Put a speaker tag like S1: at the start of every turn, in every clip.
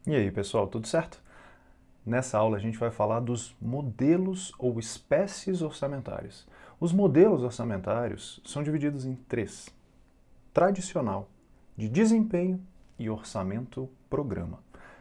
S1: E aí, pessoal, tudo certo? Nessa aula a gente vai falar dos modelos ou espécies orçamentárias. Os modelos orçamentários são divididos em três: tradicional, de desempenho e orçamento-programa.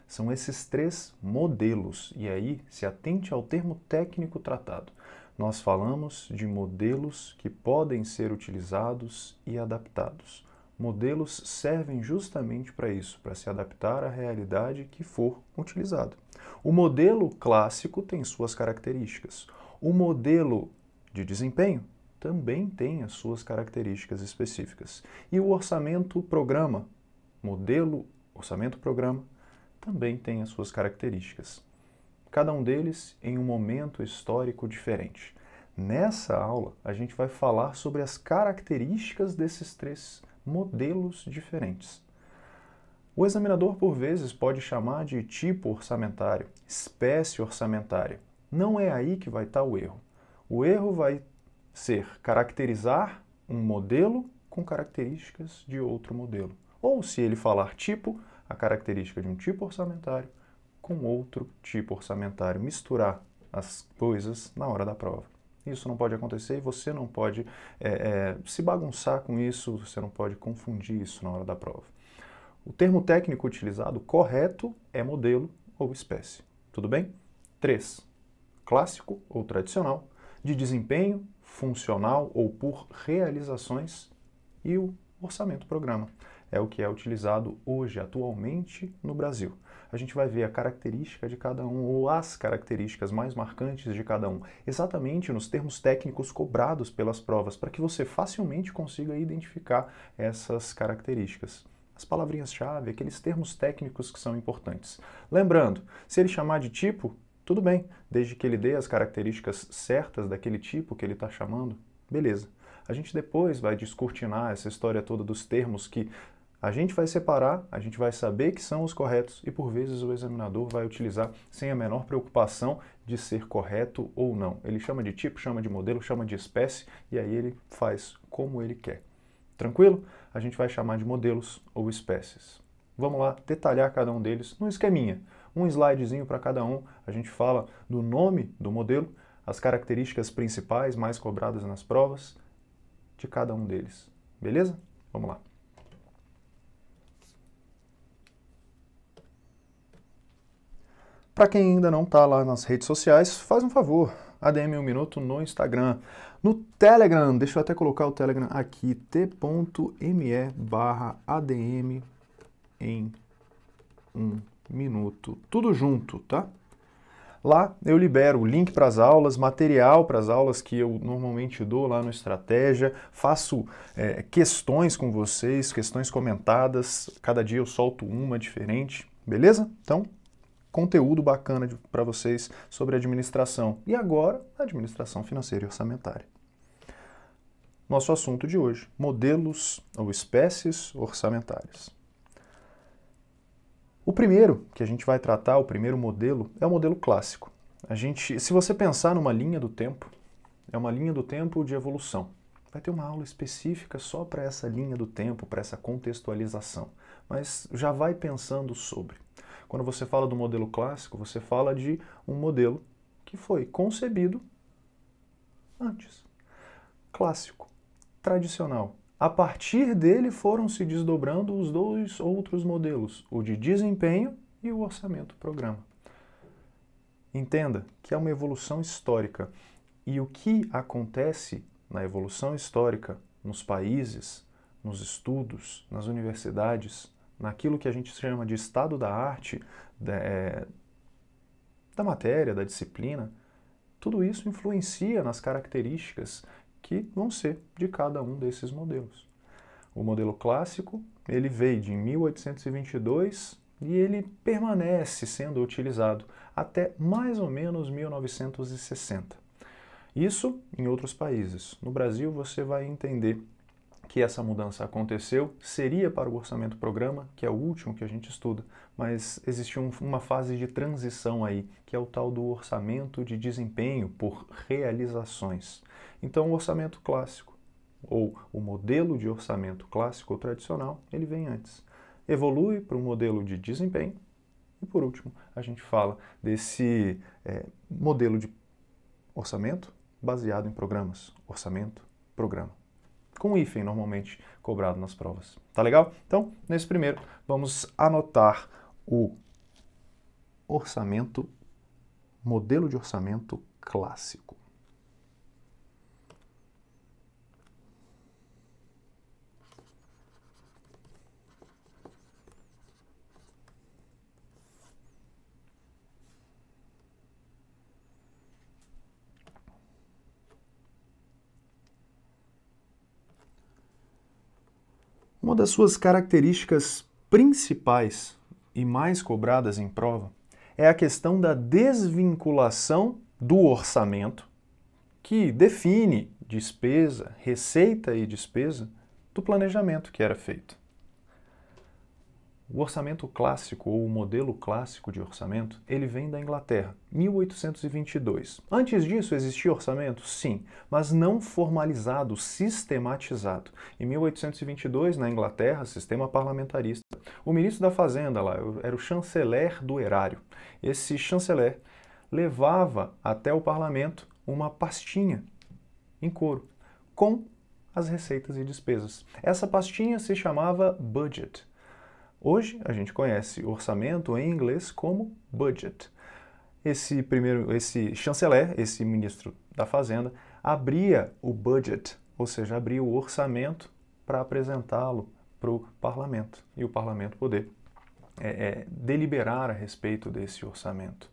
S1: São esses três modelos, e aí se atente ao termo técnico tratado. Nós falamos de modelos que podem ser utilizados e adaptados. Modelos servem justamente para isso, para se adaptar à realidade que for utilizado. O modelo clássico tem suas características. O modelo de desempenho também tem as suas características específicas. E o orçamento-programa, modelo orçamento-programa, também tem as suas características. Cada um deles em um momento histórico diferente. Nessa aula, a gente vai falar sobre as características desses três modelos diferentes. O examinador, por vezes, pode chamar de tipo orçamentário, espécie orçamentária. Não é aí que vai estar o erro. O erro vai ser caracterizar um modelo com características de outro modelo. Ou, se ele falar tipo, a característica de um tipo orçamentário com outro tipo orçamentário, misturar as coisas na hora da prova. Isso não pode acontecer e você não pode se bagunçar com isso, você não pode confundir isso na hora da prova. O termo técnico utilizado correto é modelo ou espécie. Tudo bem? 3. Clássico ou tradicional, de desempenho, funcional ou por realizações, e o orçamento-programa. É o que é utilizado hoje, atualmente, no Brasil. A gente vai ver a característica de cada um, ou as características mais marcantes de cada um, exatamente nos termos técnicos cobrados pelas provas, para que você facilmente consiga identificar essas características. As palavrinhas-chave, aqueles termos técnicos que são importantes. Lembrando, se ele chamar de tipo, tudo bem, desde que ele dê as características certas daquele tipo que ele está chamando, beleza. A gente depois vai descortinar essa história toda dos termos que a gente vai separar, a gente vai saber que são os corretos e por vezes o examinador vai utilizar sem a menor preocupação de ser correto ou não. Ele chama de tipo, chama de modelo, chama de espécie e aí ele faz como ele quer. Tranquilo? A gente vai chamar de modelos ou espécies. Vamos lá detalhar cada um deles no esqueminha. Um slidezinho para cada um, a gente fala do nome do modelo, as características principais mais cobradas nas provas de cada um deles. Beleza? Vamos lá. Para quem ainda não está lá nas redes sociais, faz um favor, ADM 1 Minuto no Instagram. No Telegram, deixa eu até colocar o Telegram aqui, t.me/ADM em 1 minuto. Tudo junto, tá? Lá eu libero o link para as aulas, material para as aulas que eu normalmente dou lá no Estratégia, faço questões com vocês, questões comentadas, cada dia eu solto uma diferente, beleza? Então, conteúdo bacana para vocês sobre administração. E agora, administração financeira e orçamentária. Nosso assunto de hoje, modelos ou espécies orçamentárias. O primeiro que a gente vai tratar, o primeiro modelo, é o modelo clássico. Se você pensar numa linha do tempo, é uma linha do tempo de evolução. Vai ter uma aula específica só para essa linha do tempo, para essa contextualização. Mas já vai pensando sobre. Quando você fala do modelo clássico, você fala de um modelo que foi concebido antes. Clássico, tradicional. A partir dele foram se desdobrando os dois outros modelos, o de desempenho e o orçamento-programa. Entenda que é uma evolução histórica. E o que acontece na evolução histórica, nos países, nos estudos, nas universidades, naquilo que a gente chama de estado da arte, da matéria, da disciplina, tudo isso influencia nas características que vão ser de cada um desses modelos. O modelo clássico, ele veio de 1822 e ele permanece sendo utilizado até mais ou menos 1960. Isso em outros países. No Brasil, você vai entender que essa mudança aconteceu, seria para o orçamento-programa, que é o último que a gente estuda, mas existiu uma fase de transição aí, que é o tal do orçamento de desempenho por realizações. Então, o orçamento clássico, ou o modelo de orçamento clássico ou tradicional, ele vem antes. Evolui para um modelo de desempenho, E por último, a gente fala desse modelo de orçamento baseado em programas. Orçamento, programa. Com hífen normalmente cobrado nas provas. Tá legal? Então, nesse primeiro, vamos anotar o orçamento, modelo de orçamento clássico. Uma das suas características principais e mais cobradas em prova é a questão da desvinculação do orçamento, que define despesa, receita e despesa, do planejamento que era feito. O orçamento clássico, ou o modelo clássico de orçamento, ele vem da Inglaterra, 1822. Antes disso, existia orçamento? Sim, mas não formalizado, sistematizado. Em 1822, na Inglaterra, sistema parlamentarista, o ministro da Fazenda lá era o chanceler do erário. Esse chanceler levava até o parlamento uma pastinha em couro com as receitas e despesas. Essa pastinha se chamava budget. Hoje a gente conhece orçamento em inglês como budget. Esse chanceler, esse ministro da Fazenda, abria o budget, ou seja, abria o orçamento para apresentá-lo para o parlamento e o parlamento poder deliberar a respeito desse orçamento.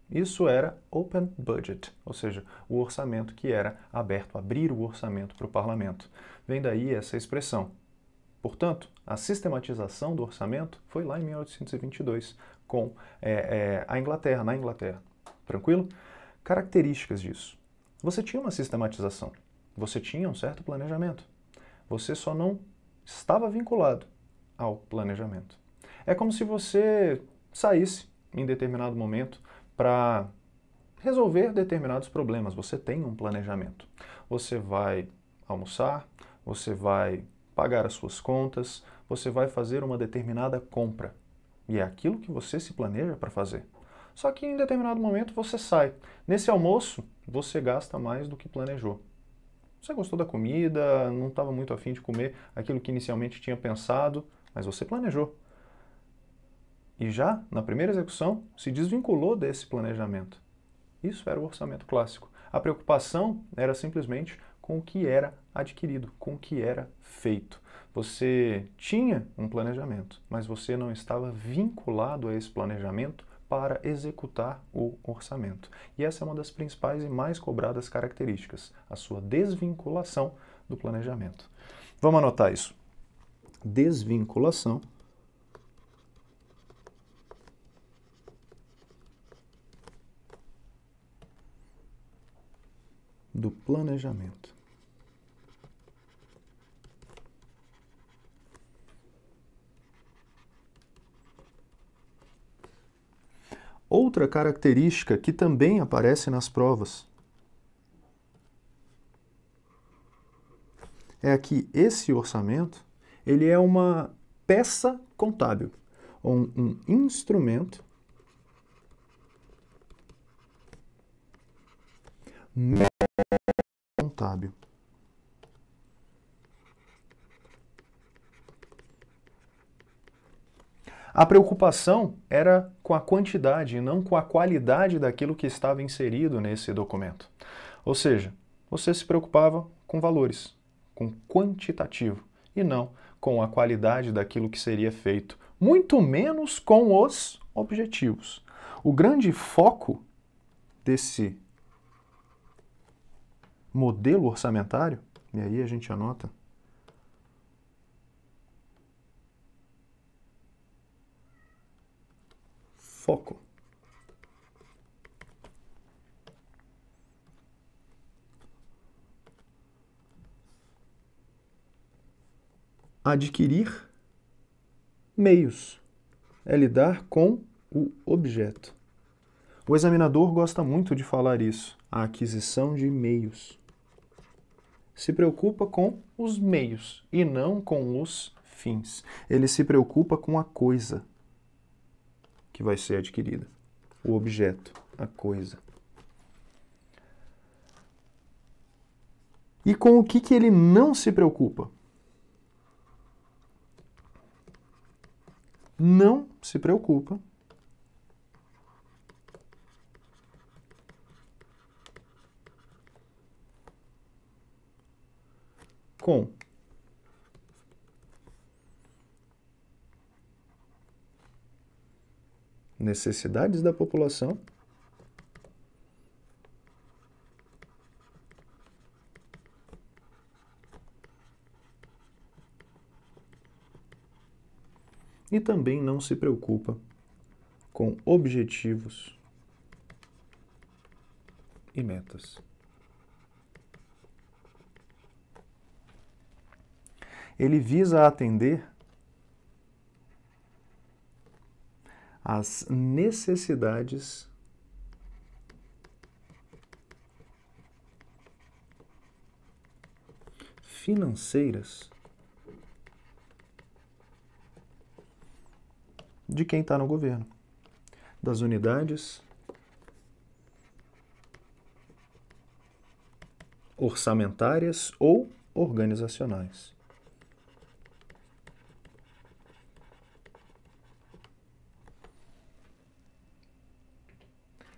S1: Isso era open budget, ou seja, o orçamento que era aberto, abrir o orçamento para o parlamento. Vem daí essa expressão. Portanto, a sistematização do orçamento foi lá em 1822, com na Inglaterra. Tranquilo? Características disso. Você tinha uma sistematização, você tinha um certo planejamento, você só não estava vinculado ao planejamento. É como se você saísse em determinado momento para resolver determinados problemas. Você tem um planejamento. Você vai almoçar, você vai pagar as suas contas, você vai fazer uma determinada compra. E é aquilo que você se planeja para fazer. Só que em determinado momento você sai. Nesse almoço, você gasta mais do que planejou. Você gostou da comida, não estava muito afim de comer aquilo que inicialmente tinha pensado, mas você planejou. E já, na primeira execução, se desvinculou desse planejamento. Isso era o orçamento clássico. A preocupação era simplesmente com o que era adquirido, com o que era feito. Você tinha um planejamento, mas você não estava vinculado a esse planejamento para executar o orçamento. E essa é uma das principais e mais cobradas características, a sua desvinculação do planejamento. Vamos anotar isso. Desvinculação do planejamento. Outra característica que também aparece nas provas é que esse orçamento ele é uma peça contábil, ou um instrumento contábil. A preocupação era com a quantidade e não com a qualidade daquilo que estava inserido nesse documento. Ou seja, você se preocupava com valores, com quantitativo, e não com a qualidade daquilo que seria feito, muito menos com os objetivos. O grande foco desse modelo orçamentário, e aí a gente anota, foco. Adquirir meios. É lidar com o objeto. O examinador gosta muito de falar isso, a aquisição de meios. Se preocupa com os meios e não com os fins. Ele se preocupa com a coisa. que vai ser adquirida. O objeto, a coisa. E com o que ele não se preocupa? Não se preocupa com necessidades da população e também não se preocupa com objetivos e metas. Ele visa atender às necessidades financeiras de quem está no governo, das unidades orçamentárias ou organizacionais.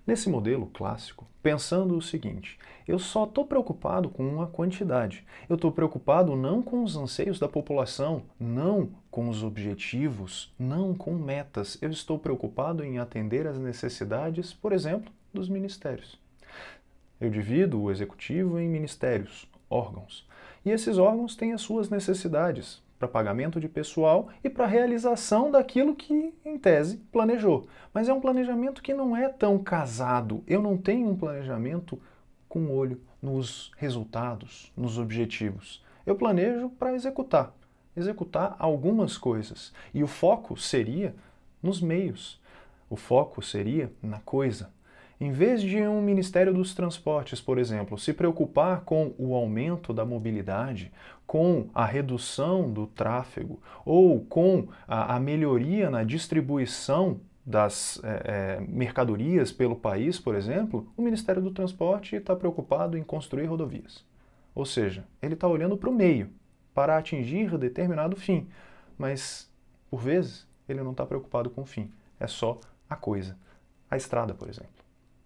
S1: Nesse modelo clássico, pensando o seguinte, eu só estou preocupado com uma quantidade. Eu estou preocupado não com os anseios da população, não com os objetivos, não com metas. Eu estou preocupado em atender às necessidades, por exemplo, dos ministérios. Eu divido o executivo em ministérios, órgãos. E esses órgãos têm as suas necessidades para pagamento de pessoal e para realização daquilo que, em tese, planejou. Mas é um planejamento que não é tão casado. Eu não tenho um planejamento com olho nos resultados, nos objetivos. Eu planejo para executar algumas coisas. E o foco seria nos meios. O foco seria na coisa. Em vez de um Ministério dos Transportes, por exemplo, se preocupar com o aumento da mobilidade, com a redução do tráfego ou com a melhoria na distribuição das mercadorias pelo país, por exemplo, o Ministério do Transporte está preocupado em construir rodovias. Ou seja, ele está olhando para o meio, para atingir determinado fim, mas, por vezes, ele não está preocupado com o fim, é só a coisa. A estrada, por exemplo.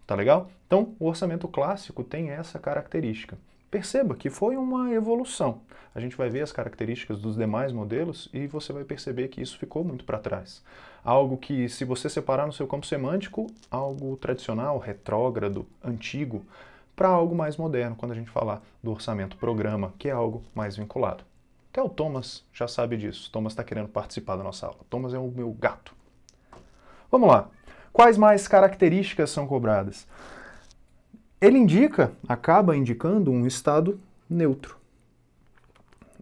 S1: Tá legal? Então, o orçamento clássico tem essa característica. Perceba que foi uma evolução. A gente vai ver as características dos demais modelos e você vai perceber que isso ficou muito para trás. Algo que, se você separar no seu campo semântico, algo tradicional, retrógrado, antigo, para algo mais moderno, quando a gente falar do orçamento-programa, que é algo mais vinculado. Até o Thomas já sabe disso. Thomas está querendo participar da nossa aula. Thomas é o meu gato. Vamos lá. Quais mais características são cobradas? Ele acaba indicando um estado neutro.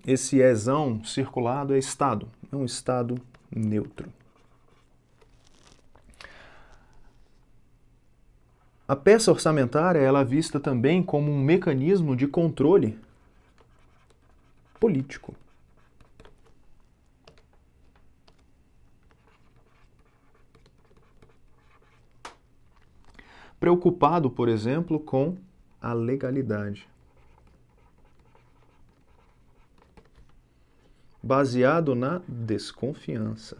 S1: Esse ezão circulado é estado, é um estado neutro. A peça orçamentária ela é vista também como um mecanismo de controle político. Preocupado, por exemplo, com a legalidade. Baseado na desconfiança.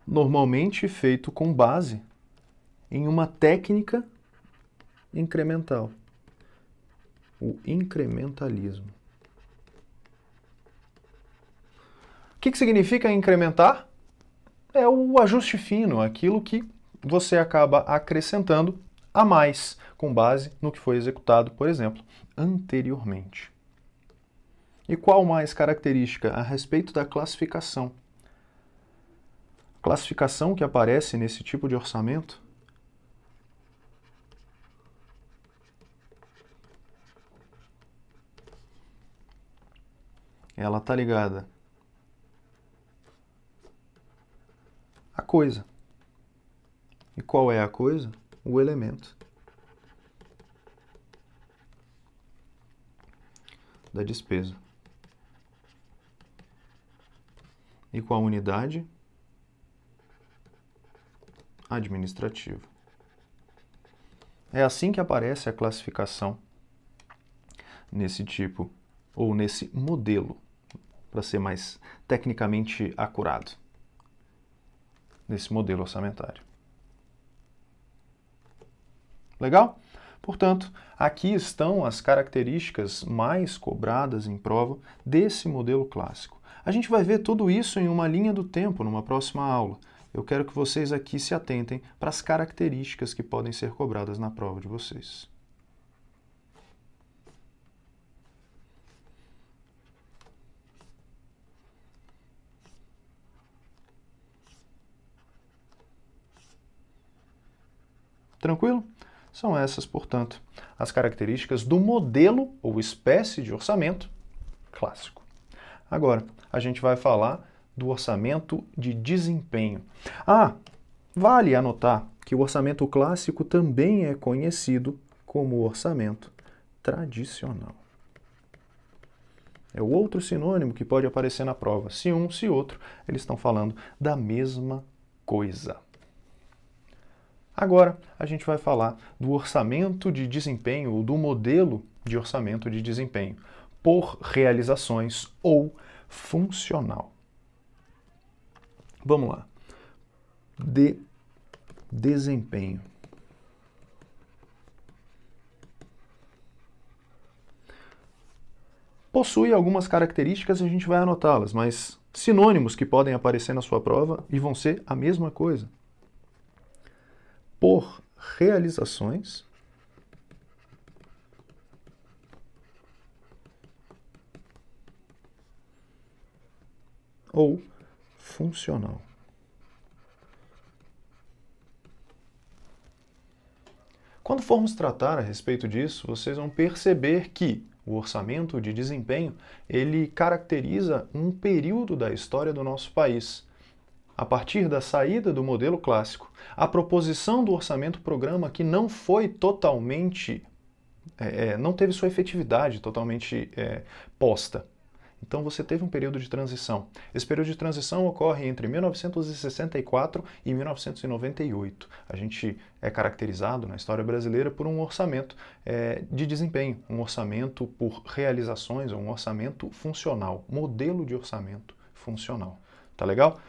S1: Normalmente feito com base em uma técnica incremental, o incrementalismo. O que significa incrementar? É o ajuste fino, aquilo que você acaba acrescentando a mais, com base no que foi executado, por exemplo, anteriormente. E qual mais característica a respeito da classificação? A classificação que aparece nesse tipo de orçamento ela está ligada à coisa. E qual é a coisa? O elemento. da despesa. E com a unidade administrativa. É assim que aparece a classificação nesse tipo, ou nesse modelo, para ser mais tecnicamente acurado, nesse modelo orçamentário. Legal? Portanto, aqui estão as características mais cobradas em prova desse modelo clássico. A gente vai ver tudo isso em uma linha do tempo numa próxima aula. Eu quero que vocês aqui se atentem para as características que podem ser cobradas na prova de vocês. Tranquilo? São essas, portanto, as características do modelo ou espécie de orçamento clássico. Agora, a gente vai falar do orçamento de desempenho. Vale anotar que o orçamento clássico também é conhecido como orçamento tradicional. É o outro sinônimo que pode aparecer na prova. Se um, se outro, eles estão falando da mesma coisa. Agora, a gente vai falar do orçamento de desempenho, ou do modelo de orçamento de desempenho, por realizações ou funcional. Vamos lá. Desempenho. Possui algumas características e a gente vai anotá-las, mas sinônimos que podem aparecer na sua prova e vão ser a mesma coisa. Por realizações ou funcional. Quando formos tratar a respeito disso, vocês vão perceber que o orçamento de desempenho, ele caracteriza um período da história do nosso país. A partir da saída do modelo clássico, a proposição do orçamento-programa que não foi totalmente, não teve sua efetividade totalmente posta. Então você teve um período de transição. Esse período de transição ocorre entre 1964 e 1998. A gente é caracterizado na história brasileira por um orçamento de desempenho, um orçamento por realizações, um orçamento funcional, modelo de orçamento funcional. Tá legal?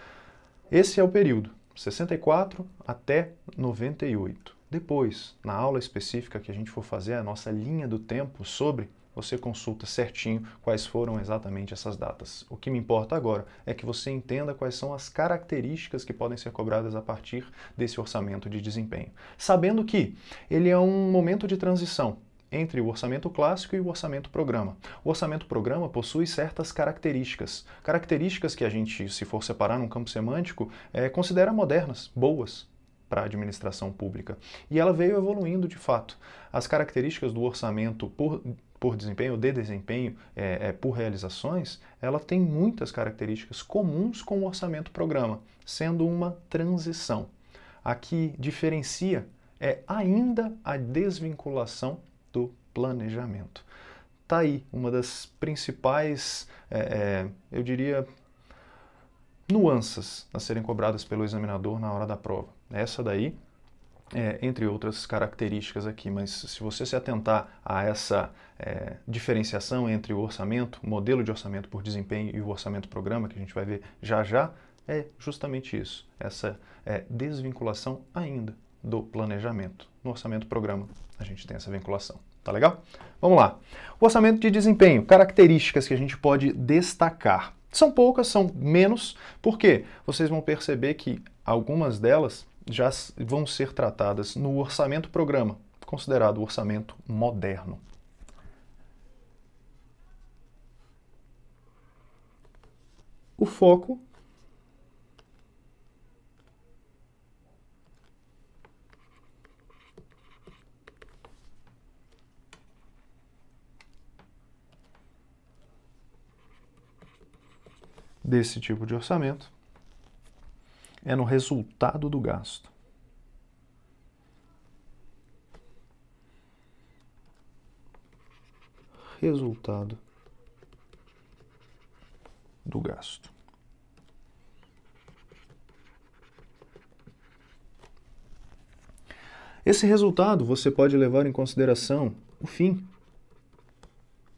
S1: Esse é o período, 64 até 98. Depois, na aula específica que a gente for fazer a nossa linha do tempo sobre, você consulta certinho quais foram exatamente essas datas. O que me importa agora é que você entenda quais são as características que podem ser cobradas a partir desse orçamento de desempenho. Sabendo que ele é um momento de transição entre o orçamento clássico e o orçamento programa. O orçamento programa possui certas características. Características que a gente, se for separar num campo semântico, considera modernas, boas para a administração pública. E ela veio evoluindo de fato. As características do orçamento por desempenho, de desempenho, por realizações, ela tem muitas características comuns com o orçamento-programa, sendo uma transição. A que diferencia é ainda a desvinculação do planejamento. Está aí uma das principais, eu diria, nuances a serem cobradas pelo examinador na hora da prova. Essa daí, entre outras características aqui, mas se você se atentar a essa diferenciação entre o orçamento, o modelo de orçamento por desempenho e o orçamento-programa, que a gente vai ver já já, é justamente isso, essa desvinculação ainda do planejamento. No orçamento-programa a gente tem essa vinculação. Tá legal? Vamos lá. O orçamento de desempenho, características que a gente pode destacar. São poucas, são menos, porque vocês vão perceber que algumas delas já vão ser tratadas no orçamento-programa, considerado o orçamento moderno. O foco desse tipo de orçamento é no resultado do gasto. Resultado do gasto. Esse resultado você pode levar em consideração o fim,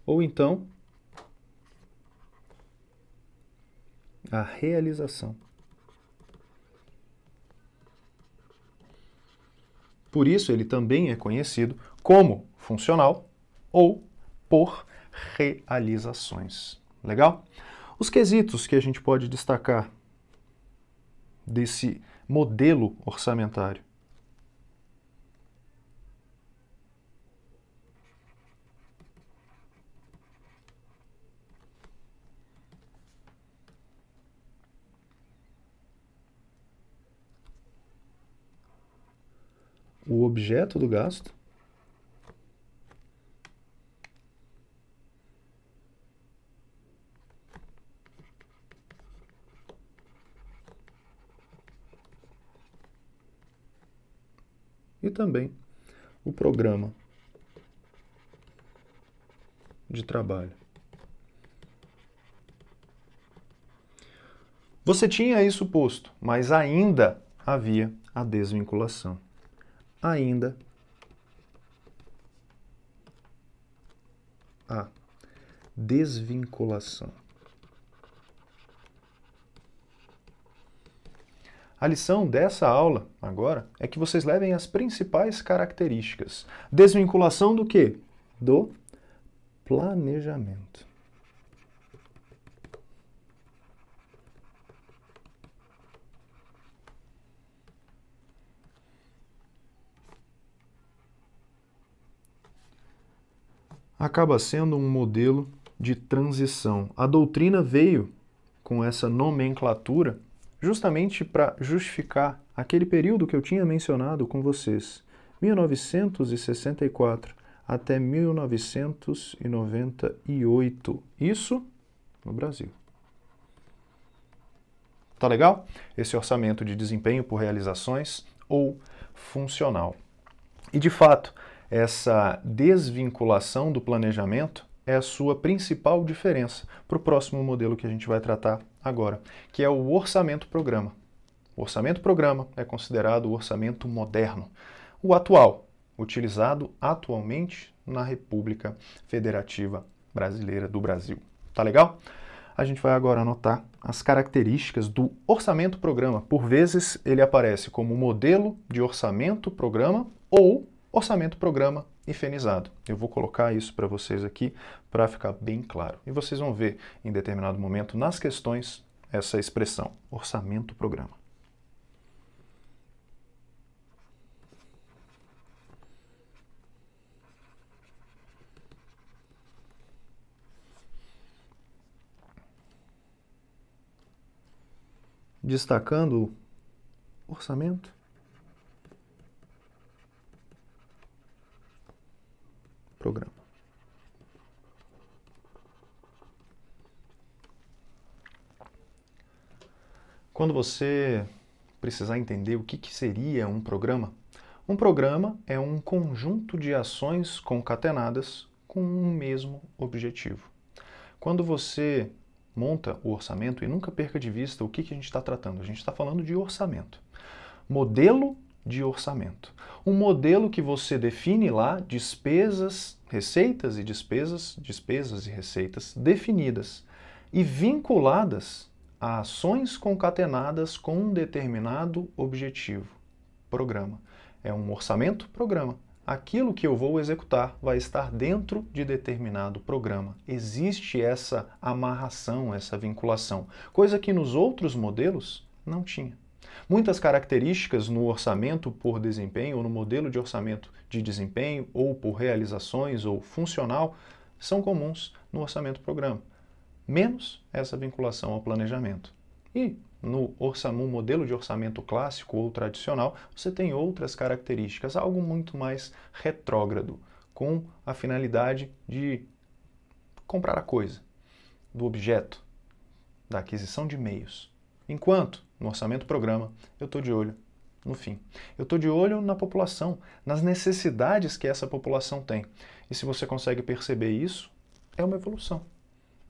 S1: ou então a realização. Por isso, ele também é conhecido como funcional ou por realizações. Legal? Os quesitos que a gente pode destacar desse modelo orçamentário. O objeto do gasto, e também o programa de trabalho. Você tinha isso posto, mas ainda havia a desvinculação. Ainda a desvinculação. A lição dessa aula, agora, é que vocês levem as principais características. Desvinculação do quê? Do planejamento. Acaba sendo um modelo de transição. A doutrina veio com essa nomenclatura justamente para justificar aquele período que eu tinha mencionado com vocês, 1964 até 1998. Isso no Brasil. Tá legal? Esse orçamento de desempenho por realizações ou funcional. E de fato, essa desvinculação do planejamento é a sua principal diferença para o próximo modelo que a gente vai tratar agora, que é o orçamento-programa. O orçamento-programa é considerado o orçamento moderno, o atual, utilizado atualmente na República Federativa Brasileira do Brasil. Tá legal? A gente vai agora anotar as características do orçamento-programa. Por vezes ele aparece como modelo de orçamento-programa ou orçamento-programa hifenizado. Eu vou colocar isso para vocês aqui para ficar bem claro. E vocês vão ver em determinado momento nas questões essa expressão, orçamento-programa. Destacando o orçamento, programa. Quando você precisar entender o que seria um programa é um conjunto de ações concatenadas com um mesmo objetivo. Quando você monta o orçamento, e nunca perca de vista o que a gente está tratando, a gente está falando de orçamento. Modelo de orçamento. Um modelo que você define lá despesas, receitas e despesas e receitas definidas e vinculadas a ações concatenadas com um determinado objetivo. Programa. É um orçamento-programa. Aquilo que eu vou executar vai estar dentro de determinado programa. Existe essa amarração, essa vinculação, coisa que nos outros modelos não tinha. Muitas características no orçamento por desempenho, ou no modelo de orçamento de desempenho, ou por realizações, ou funcional, são comuns no orçamento-programa, menos essa vinculação ao planejamento. E no modelo de orçamento clássico ou tradicional, você tem outras características, algo muito mais retrógrado, com a finalidade de comprar a coisa, do objeto, da aquisição de meios. Enquanto, no orçamento-programa, eu estou de olho no fim. Eu estou de olho na população, nas necessidades que essa população tem. E se você consegue perceber isso, é uma evolução.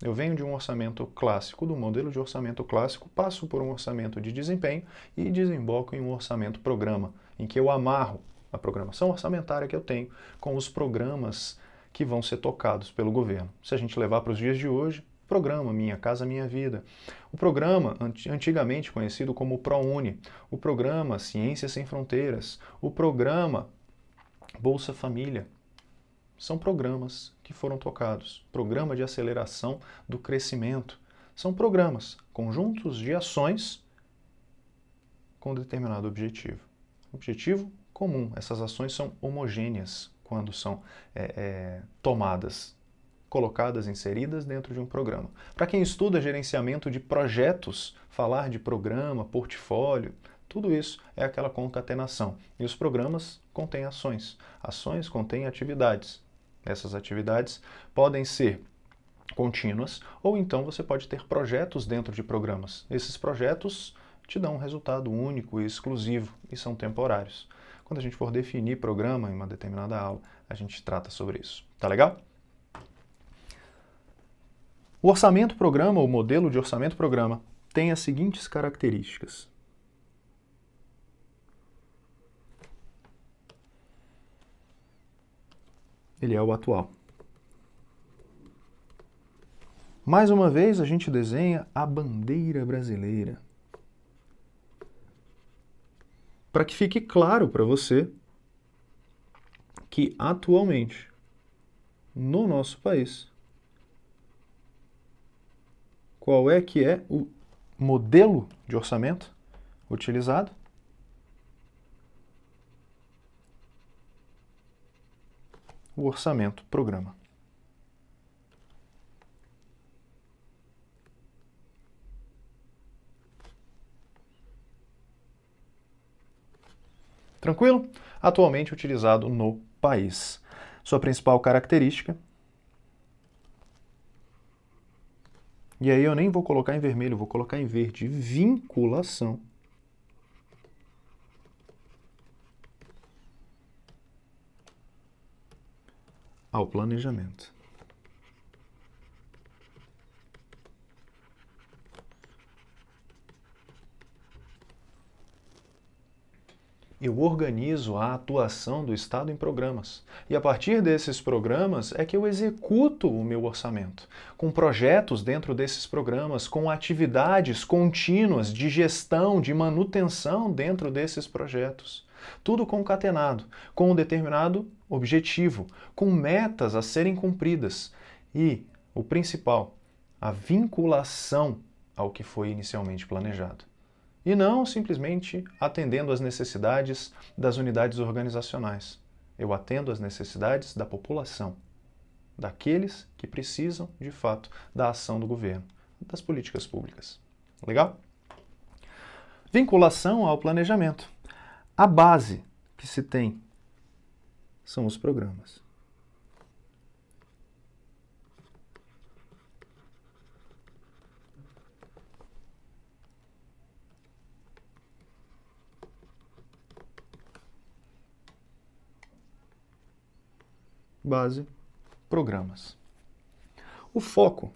S1: Eu venho de um orçamento clássico, do modelo de orçamento clássico, passo por um orçamento de desempenho e desemboco em um orçamento programa, em que eu amarro a programação orçamentária que eu tenho com os programas que vão ser tocados pelo governo. Se a gente levar para os dias de hoje, programa Minha Casa Minha Vida, o programa antigamente conhecido como ProUni, o programa Ciências Sem Fronteiras, o programa Bolsa Família, são programas que foram tocados. Programa de aceleração do crescimento. São programas, conjuntos de ações com determinado objetivo. Objetivo comum. Essas ações são homogêneas quando são tomadas, colocadas, inseridas dentro de um programa. Para quem estuda gerenciamento de projetos, falar de programa, portfólio, tudo isso é aquela concatenação. E os programas contêm ações. Ações contêm atividades. Essas atividades podem ser contínuas ou então você pode ter projetos dentro de programas. Esses projetos te dão um resultado único e exclusivo e são temporários. Quando a gente for definir programa em uma determinada aula, a gente trata sobre isso. Tá legal? O orçamento-programa, ou modelo de orçamento-programa, tem as seguintes características. Ele é o atual. Mais uma vez, a gente desenha a bandeira brasileira. Para que fique claro para você que, atualmente, no nosso país, qual é que é o modelo de orçamento utilizado? O orçamento-programa. Tranquilo? Atualmente utilizado no país. Sua principal característica. E aí eu nem vou colocar em vermelho, vou colocar em verde. Vinculação. Ao planejamento. Eu organizo a atuação do Estado em programas. E a partir desses programas é que eu executo o meu orçamento, com projetos dentro desses programas, com atividades contínuas de gestão, de manutenção dentro desses projetos. Tudo concatenado, com um determinado objetivo, com metas a serem cumpridas. E, o principal, a vinculação ao que foi inicialmente planejado. E não simplesmente atendendo às necessidades das unidades organizacionais. Eu atendo às necessidades da população, daqueles que precisam, de fato, da ação do governo, das políticas públicas. Legal? Vinculação ao planejamento. A base que se tem são os programas. Base, programas. O foco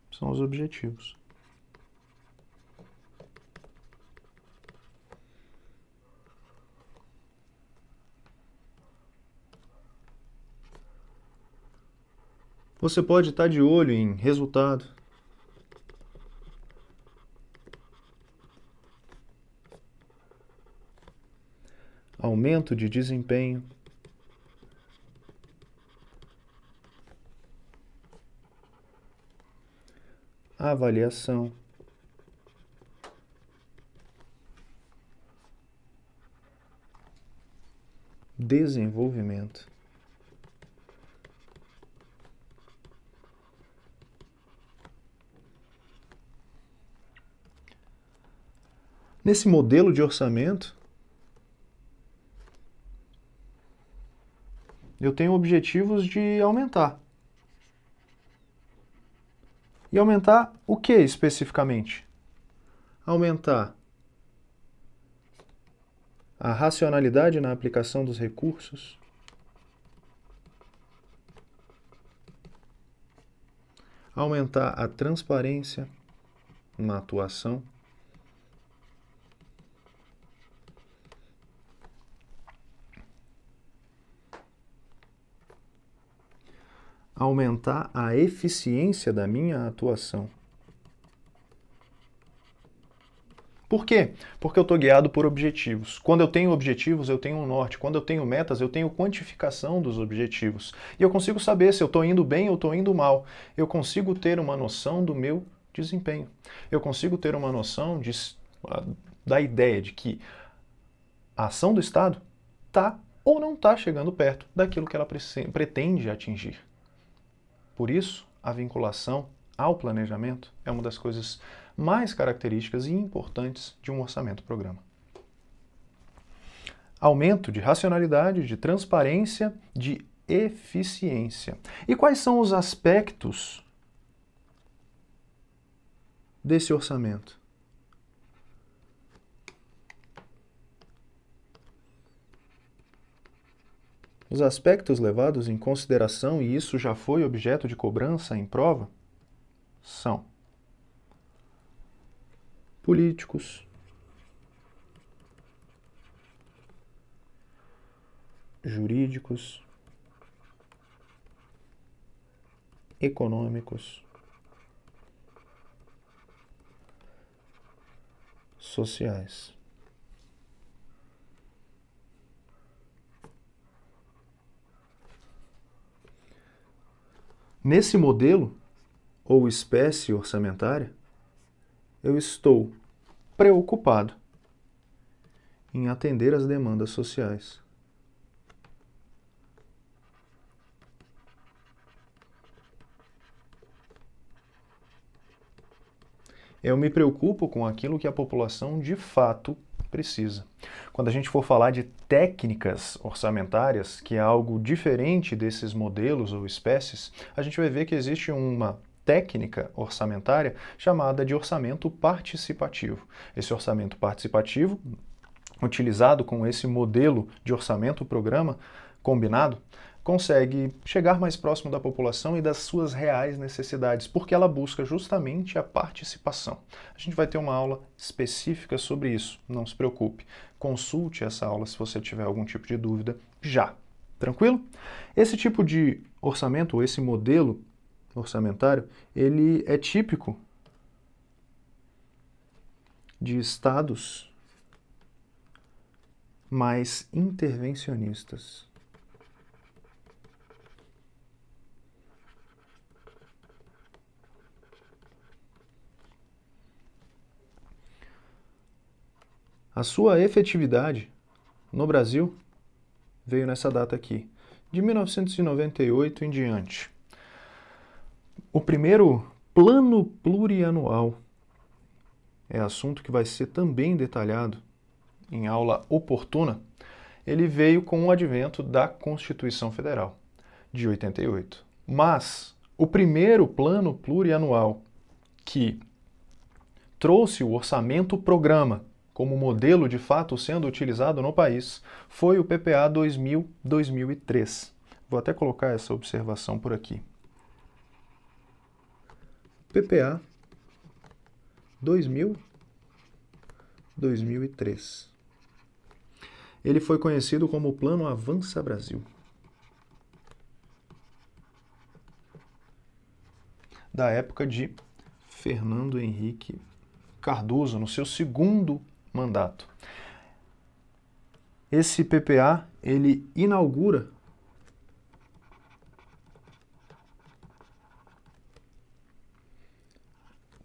S1: são os objetivos. Você pode estar de olho em resultado, aumento de desempenho, avaliação, desenvolvimento, nesse modelo de orçamento, eu tenho objetivos de aumentar. E aumentar o que especificamente? Aumentar a racionalidade na aplicação dos recursos, aumentar a transparência na atuação, aumentar a eficiência da minha atuação. Por quê? Porque eu estou guiado por objetivos. Quando eu tenho objetivos, eu tenho um norte. Quando eu tenho metas, eu tenho quantificação dos objetivos. E eu consigo saber se eu estou indo bem ou estou indo mal. Eu consigo ter uma noção do meu desempenho. Eu consigo ter uma noção da ideia de que a ação do Estado está ou não está chegando perto daquilo que ela pretende atingir. Por isso, a vinculação ao planejamento é uma das coisas mais características e importantes de um orçamento-programa. Aumento de racionalidade, de transparência, de eficiência. E quais são os aspectos desse orçamento? Os aspectos levados em consideração, e isso já foi objeto de cobrança em prova, são políticos, jurídicos, econômicos, sociais. Nesse modelo, ou espécie orçamentária, eu estou preocupado em atender às demandas sociais. Eu me preocupo com aquilo que a população de fato precisa. Quando a gente for falar de técnicas orçamentárias, que é algo diferente desses modelos ou espécies, a gente vai ver que existe uma técnica orçamentária chamada de orçamento participativo. Esse orçamento participativo, utilizado com esse modelo de orçamento-programa combinado, consegue chegar mais próximo da população e das suas reais necessidades, porque ela busca justamente a participação. A gente vai ter uma aula específica sobre isso, não se preocupe. Consulte essa aula se você tiver algum tipo de dúvida já. Tranquilo? Esse tipo de orçamento, ou esse modelo orçamentário, ele é típico de estados mais intervencionistas. A sua efetividade no Brasil veio nessa data aqui, de 1998 em diante. O primeiro plano plurianual é assunto que vai ser também detalhado em aula oportuna. Ele veio com o advento da Constituição Federal de 88. Mas o primeiro plano plurianual que trouxe o orçamento-programa como modelo de fato sendo utilizado no país foi o PPA 2000-2003. Vou até colocar essa observação por aqui. PPA 2000-2003. Ele foi conhecido como o Plano Avança Brasil. Da época de Fernando Henrique Cardoso, no seu segundo mandato. Esse PPA, ele inaugura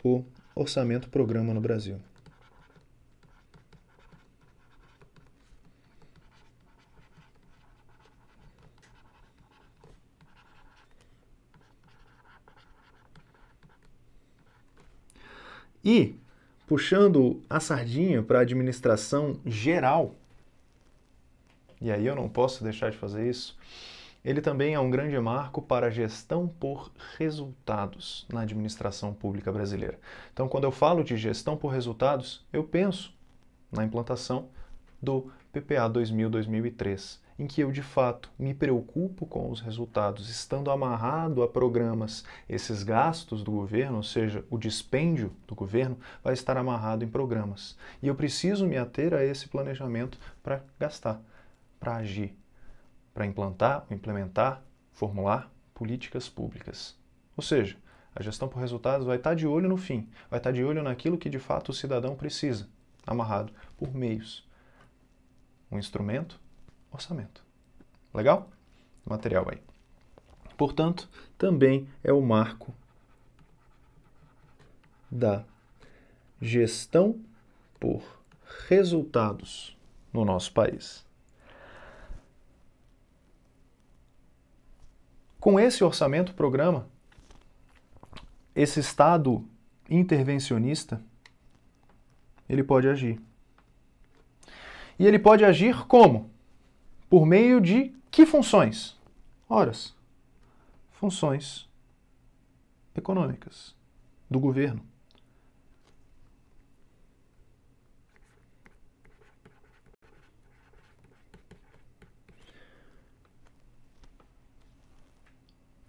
S1: o orçamento-programa no Brasil. E, puxando a sardinha para a administração geral, e aí eu não posso deixar de fazer isso, ele também é um grande marco para a gestão por resultados na administração pública brasileira. Então, quando eu falo de gestão por resultados, eu penso na implantação do PPA 2000-2003, em que eu de fato me preocupo com os resultados, estando amarrado a programas, esses gastos do governo, ou seja, o dispêndio do governo, vai estar amarrado em programas. E eu preciso me ater a esse planejamento para gastar, para agir, para implementar, formular políticas públicas. Ou seja, a gestão por resultados vai estar de olho no fim, vai estar de olho naquilo que de fato o cidadão precisa, amarrado por meios. Um instrumento, orçamento. Legal? Material aí. Portanto, também é o marco da gestão por resultados no nosso país. Com esse orçamento-programa, esse Estado intervencionista, ele pode agir. E ele pode agir como? Por meio de que funções? Ora, funções econômicas do governo.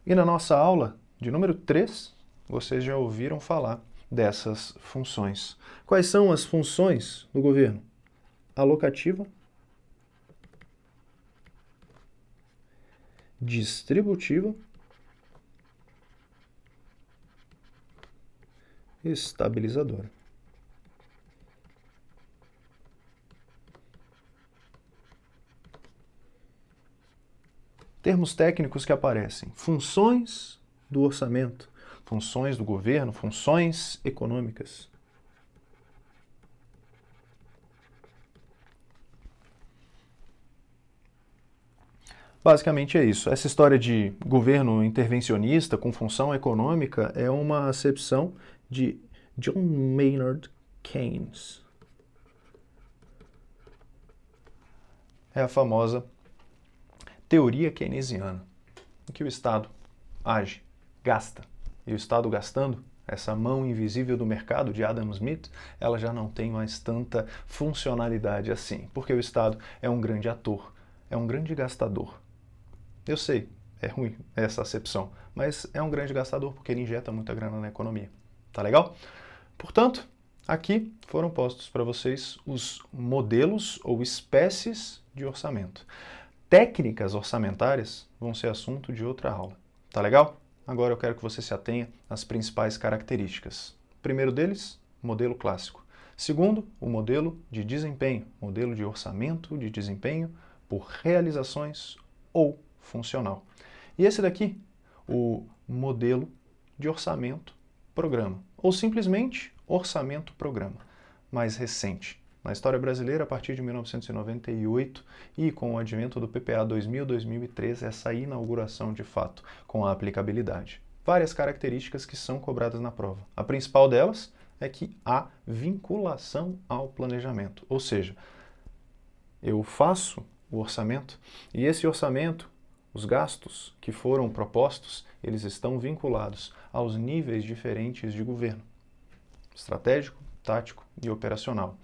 S1: E na nossa aula de número 3, vocês já ouviram falar dessas funções. Quais são as funções do governo? Alocativa, distributiva, estabilizadora. Termos técnicos que aparecem: funções do orçamento, funções do governo, funções econômicas. Basicamente é isso. Essa história de governo intervencionista com função econômica é uma acepção de John Maynard Keynes. É a famosa teoria keynesiana, em que o Estado age, gasta. E o Estado gastando, essa mão invisível do mercado de Adam Smith, ela já não tem mais tanta funcionalidade assim, porque o Estado é um grande ator, é um grande gastador. Eu sei, é ruim essa acepção, mas é um grande gastador porque ele injeta muita grana na economia. Tá legal? Portanto, aqui foram postos para vocês os modelos ou espécies de orçamento. Técnicas orçamentárias vão ser assunto de outra aula. Tá legal? Agora eu quero que você se atenha às principais características. O primeiro deles, modelo clássico. Segundo, o modelo de desempenho, modelo de orçamento de desempenho por realizações ou funcional. E esse daqui, o modelo de orçamento-programa, ou simplesmente orçamento-programa, mais recente. Na história brasileira, a partir de 1998 e com o advento do PPA 2000-2003, essa inauguração de fato com a aplicabilidade. Várias características que são cobradas na prova. A principal delas é que há vinculação ao planejamento, ou seja, eu faço o orçamento e esse orçamento, os gastos que foram propostos, eles estão vinculados aos níveis diferentes de governo, estratégico, tático e operacional.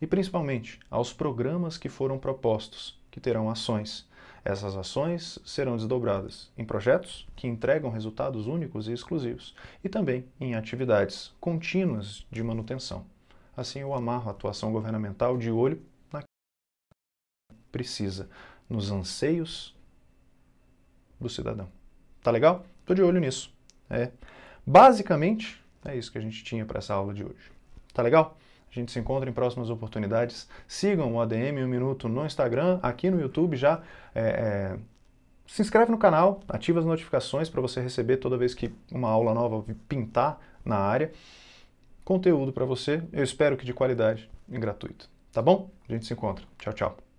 S1: E principalmente aos programas que foram propostos, que terão ações. Essas ações serão desdobradas em projetos que entregam resultados únicos e exclusivos e também em atividades contínuas de manutenção. Assim eu amarro a atuação governamental de olho naquilo que precisa, nos anseios do cidadão. Tá legal? Tô de olho nisso. Basicamente, é isso que a gente tinha para essa aula de hoje. Tá legal? A gente se encontra em próximas oportunidades. Sigam o ADM 1 Minuto no Instagram, aqui no YouTube já. Se inscreve no canal, ativa as notificações para você receber toda vez que uma aula nova pintar na área. Conteúdo para você, eu espero que de qualidade e gratuito. Tá bom? A gente se encontra. Tchau, tchau.